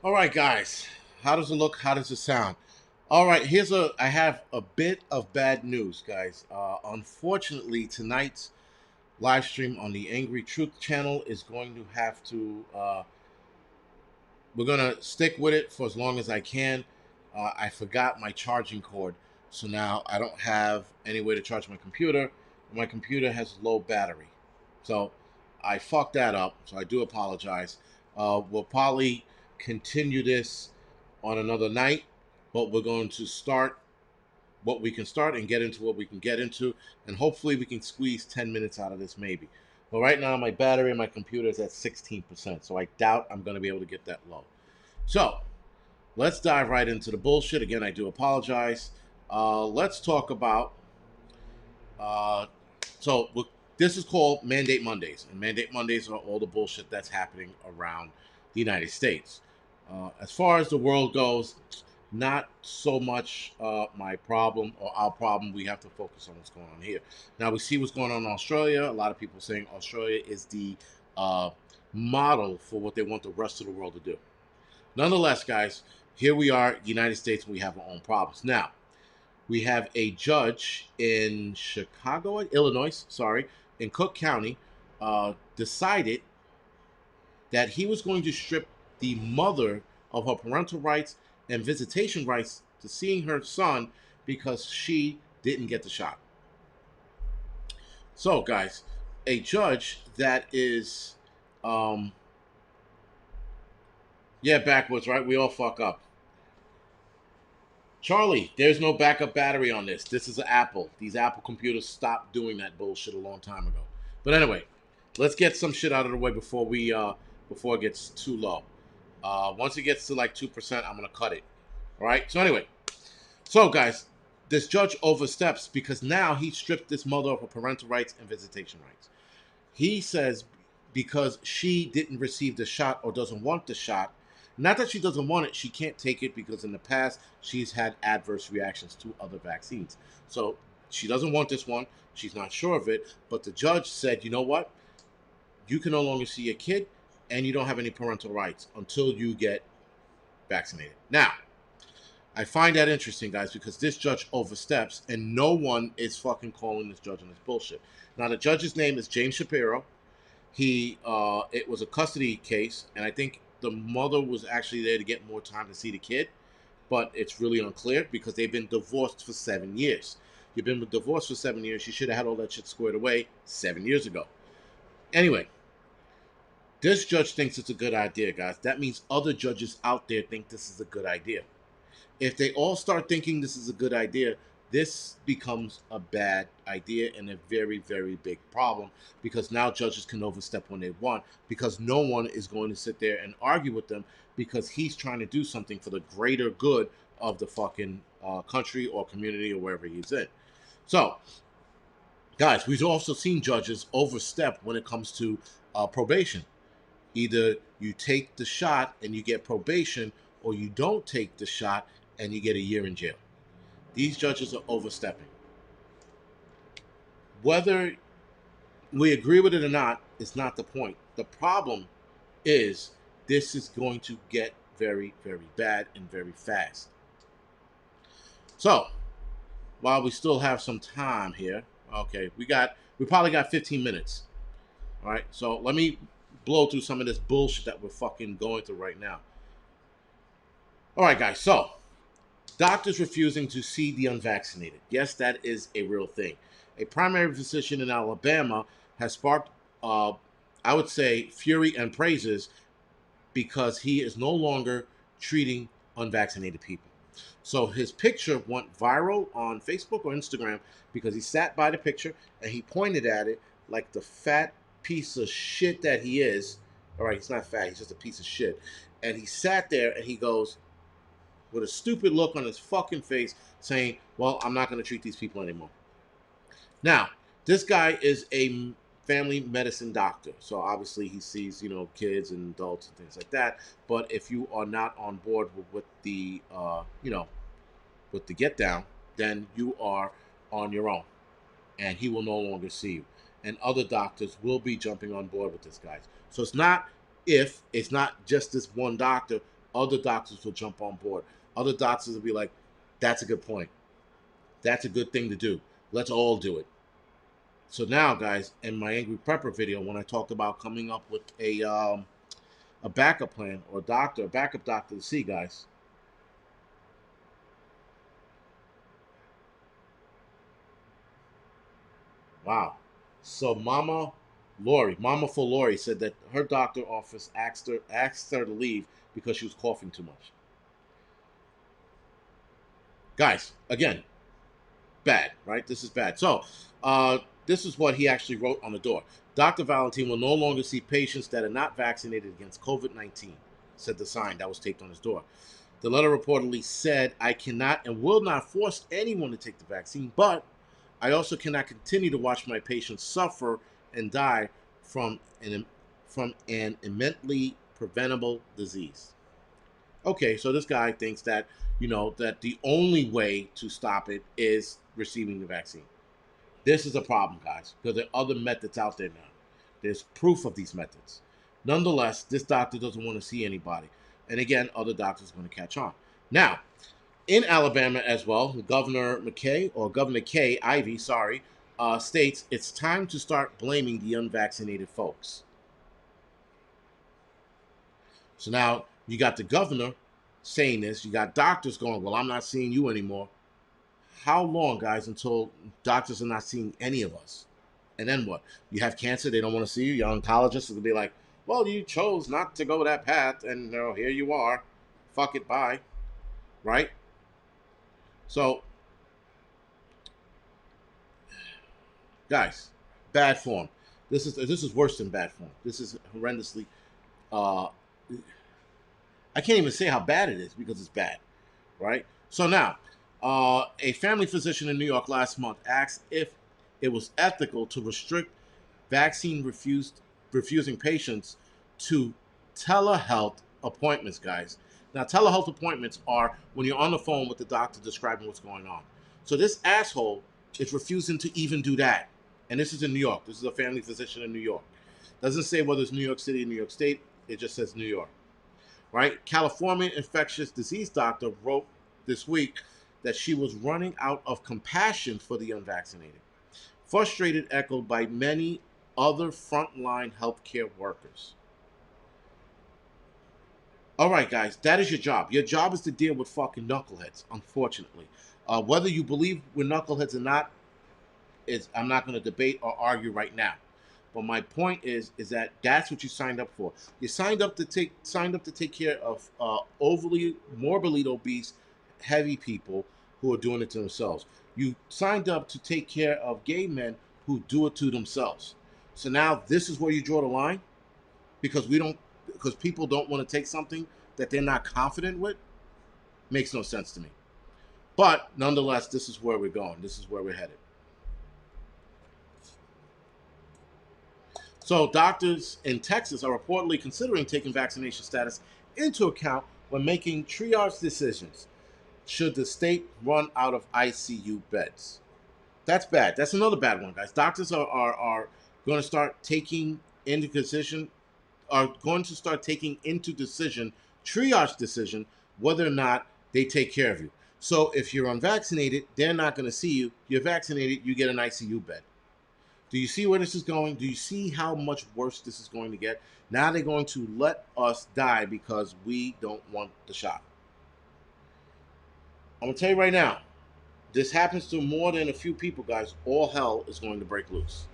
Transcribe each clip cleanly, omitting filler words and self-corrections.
All right, guys. How does it look? How does it sound? All right, I have a bit of bad news, guys. Unfortunately, tonight's live stream on the Angry Truth channel is going to have to. We're gonna stick with it for as long as I can. I forgot my charging cord, so now I don't have any way to charge my computer. My computer has low battery, so I fucked that up. So I do apologize. We'll probably continue this on another night, but we're going to start what we can start and get into what we can get into, and hopefully we can squeeze 10 minutes out of this maybe. But right now my battery in my computer is at 16%, so I doubt I'm going to be able to get that low. So let's dive right into the bullshit. Again, I do apologize. Let's talk about. Uh, so this is called Mandate Mondays, and Mandate Mondays are all the bullshit that's happening around the United States. As far as the world goes, not so much my problem or our problem. We have to focus on what's going on here. Now we see what's going on in Australia. A lot of people saying Australia is the uh, model for what they want the rest of the world to do. Nonetheless, guys, here we are, United States, and we have our own problems. Now, we have a judge in Illinois, in Cook County, decided that he was going to strip the mother of her parental rights and visitation rights to seeing her son because she didn't get the shot. So, guys, a judge that is, um, yeah, backwards, right? We all fuck up. Charlie, there's no backup battery on this. This is an Apple. These Apple computers stopped doing that bullshit a long time ago. But anyway, let's get some shit out of the way before it gets too low. Once it gets to like 2%, I'm gonna cut it. All right. So anyway, so guys, this judge oversteps because now he stripped this mother of her parental rights and visitation rights. He says because she didn't receive the shot or doesn't want the shot, not that she doesn't want it, she can't take it because in the past she's had adverse reactions to other vaccines. So she doesn't want this one. She's not sure of it. But the judge said, you know what? You can no longer see your kid and you don't have any parental rights until you get vaccinated. Now, I find that interesting, guys, because this judge oversteps and no one is fucking calling this judge on this bullshit. Now, the judge's name is James Shapiro. It was a custody case, and I think the mother was actually there to get more time to see the kid, but it's really unclear because they've been divorced for 7 years. You've been divorced for 7 years. You should have had all that shit squared away 7 years ago. Anyway, this judge thinks it's a good idea, guys. That means other judges out there think this is a good idea. If they all start thinking this is a good idea, this becomes a bad idea and a very, very big problem because now judges can overstep when they want because no one is going to sit there and argue with them because he's trying to do something for the greater good of the fucking country or community or wherever he's in. So, guys, we've also seen judges overstep when it comes to probation. Either you take the shot and you get probation, or you don't take the shot and you get a year in jail. These judges are overstepping. Whether we agree with it or not is not the point. The problem is this is going to get very, very bad and very fast. So, while we still have some time here, okay, we probably got 15 minutes. All right, so let me blow through some of this bullshit that we're fucking going through right now. All right, guys, so doctors refusing to see the unvaccinated. Yes, that is a real thing. A primary physician in Alabama has sparked, I would say, fury and praises because he is no longer treating unvaccinated people. So his picture went viral on Facebook or Instagram because he sat by the picture and he pointed at it like the fat piece of shit that he is. All right, he's not fat, he's just a piece of shit. And he sat there and he goes, with a stupid look on his fucking face saying, well, I'm not going to treat these people anymore. Now, this guy is a family medicine doctor. So obviously he sees, kids and adults and things like that. But if you are not on board with the, with the get down, then you are on your own and he will no longer see you. And other doctors will be jumping on board with this, guys. So it's not just this one doctor. other doctors will jump on board. Other doctors will be like, that's a good point. That's a good thing to do. Let's all do it. So now, guys, in my Angry Prepper video, when I talked about coming up with a backup plan or a backup doctor to see, guys. Wow. So Mama for Lori said that her doctor office asked her to leave because she was coughing too much. Guys, again, bad, right? This is bad. So, this is what he actually wrote on the door. Dr. Valentine will no longer see patients that are not vaccinated against COVID-19, said the sign that was taped on his door. The letter reportedly said, I cannot and will not force anyone to take the vaccine, but I also cannot continue to watch my patients suffer and die from an immensely preventable disease. Okay, so this guy thinks that, that the only way to stop it is receiving the vaccine. This is a problem, guys, because there are other methods out there now. There's proof of these methods. Nonetheless, this doctor doesn't want to see anybody. And again, other doctors are going to catch on. Now, in Alabama as well, Governor Kay Ivey, states it's time to start blaming the unvaccinated folks. So now you got the governor saying this. You got doctors going, well, I'm not seeing you anymore. How long, guys, until doctors are not seeing any of us? And then what? You have cancer, they don't want to see you. Your oncologist will be like, well, you chose not to go that path, and here you are. Fuck it, bye. Right? So, guys, bad form. This is worse than bad form. This is horrendously. I can't even say how bad it is because it's bad, right? So now, a family physician in New York last month asked if it was ethical to restrict refusing patients to telehealth appointments, guys. Now, telehealth appointments are when you're on the phone with the doctor describing what's going on. So this asshole is refusing to even do that. And this is in New York. This is a family physician in New York. Doesn't say whether it's New York City or New York State. It just says New York. Right? California infectious disease doctor wrote this week that she was running out of compassion for the unvaccinated. Frustrated echoed by many other frontline healthcare workers. All right, guys, that is your job. Your job is to deal with fucking knuckleheads, unfortunately. Whether you believe we're knuckleheads or not, I'm not going to debate or argue right now. But my point is that that's what you signed up for. You signed up to take care of overly morbidly obese, heavy people who are doing it to themselves. You signed up to take care of gay men who do it to themselves. So now this is where you draw the line, because people don't want to take something that they're not confident with. Makes no sense to me. But nonetheless, this is where we're going. This is where we're headed. So doctors in Texas are reportedly considering taking vaccination status into account when making triage decisions should the state run out of ICU beds. That's bad. That's another bad one, guys. Doctors are going to start taking into decision, triage decision, whether or not they take care of you. So if you're unvaccinated, they're not going to see you. You're vaccinated, you get an ICU bed. Do you see where this is going? Do you see how much worse this is going to get? Now they're going to let us die because we don't want the shot. I'm going to tell you right now, this happens to more than a few people, guys. All hell is going to break loose.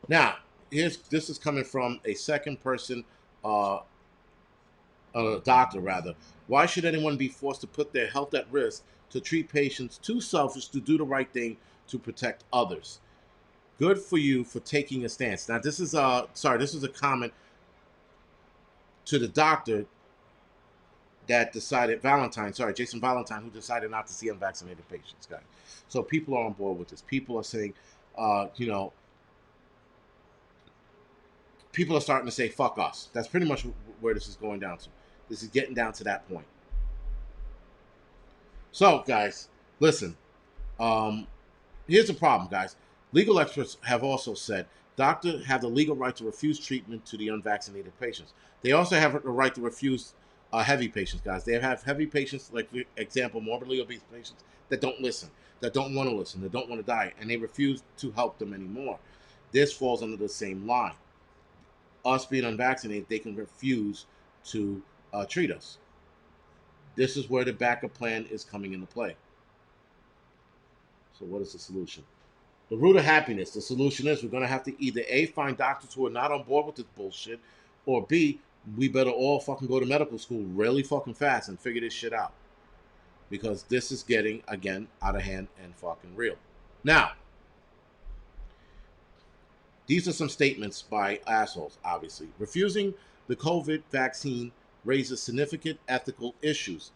Now, this is coming from a second person, a doctor rather. Why should anyone be forced to put their health at risk to treat patients too selfish to do the right thing to protect others? Good for you for taking a stance. Now, this is a comment to the doctor that decided Jason Valentine, who decided not to see unvaccinated patients, guys. So people are on board with this. People are saying, people are starting to say, fuck us. That's pretty much where this is going down to. This is getting down to that point. So, guys, listen. Here's the problem, guys. Legal experts have also said Doctors have the legal right to refuse treatment to the unvaccinated patients. They also have the right to refuse heavy patients, guys. They have heavy patients, like for example, morbidly obese patients that don't listen, that don't want to listen, that don't want to die, and they refuse to help them anymore. This falls under the same line. Us being unvaccinated, they can refuse to treat us. This is where the backup plan is coming into play. So, what is the solution? The root of happiness. The solution is we're going to have to either A, find doctors who are not on board with this bullshit, or B, we better all fucking go to medical school really fucking fast and figure this shit out. Because this is getting, again, out of hand and fucking real. Now, these are some statements by assholes, obviously. Refusing the COVID vaccine raises significant ethical issues.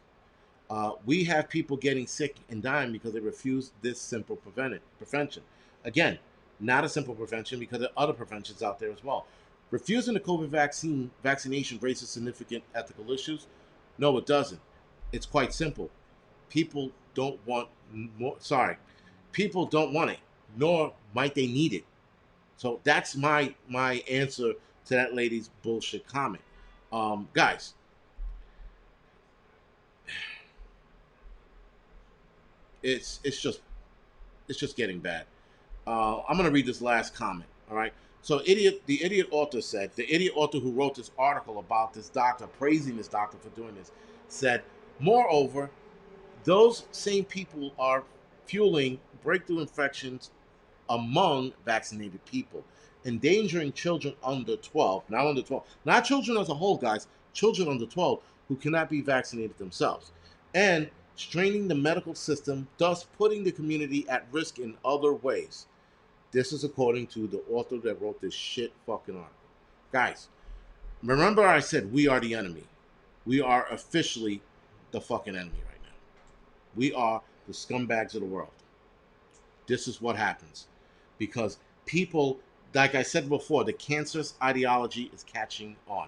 We have people getting sick and dying because they refuse this simple prevention. Again, not a simple prevention because there are other preventions out there as well. Refusing the COVID vaccination raises significant ethical issues. No, it doesn't. It's quite simple. People don't want more. Sorry, people don't want it, nor might they need it. So that's my answer to that lady's bullshit comment. Guys, it's just getting bad. I'm gonna read this last comment. All right. So the idiot author said, the idiot author who wrote this article about this doctor, praising this doctor for doing this, said, moreover, those same people are fueling breakthrough infections among vaccinated people, endangering children under 12, not under 12, not children as a whole, guys, children under 12 who cannot be vaccinated themselves, and straining the medical system, thus putting the community at risk in other ways. This is according to the author that wrote this shit fucking article. Guys, remember I said we are the enemy. We are officially the fucking enemy right now. We are the scumbags of the world. This is what happens. Because people, like I said before, the cancerous ideology is catching on.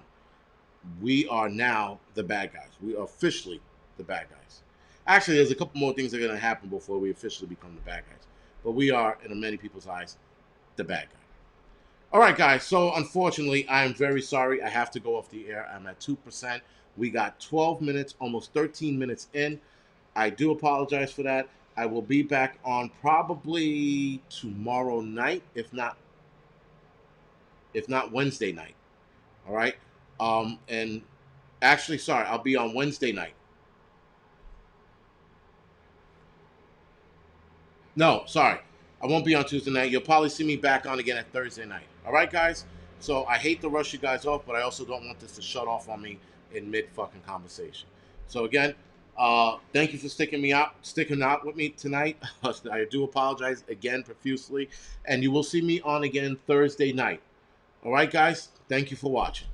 We are now the bad guys. We are officially the bad guys. Actually, there's a couple more things that are going to happen before we officially become the bad guys. But we are, in many people's eyes, the bad guy. All right, guys. So, unfortunately, I am very sorry. I have to go off the air. I'm at 2%. We got 12 minutes, almost 13 minutes in. I do apologize for that. I will be back on probably tomorrow night, if not Wednesday night. All right. And actually, sorry, I'll be on Wednesday night. No, sorry. I won't be on Tuesday night. You'll probably see me back on again at Thursday night. All right, guys? So I hate to rush you guys off, but I also don't want this to shut off on me in mid fucking conversation. So again, thank you for sticking out with me tonight. I do apologize again profusely. And you will see me on again Thursday night. All right, guys? Thank you for watching.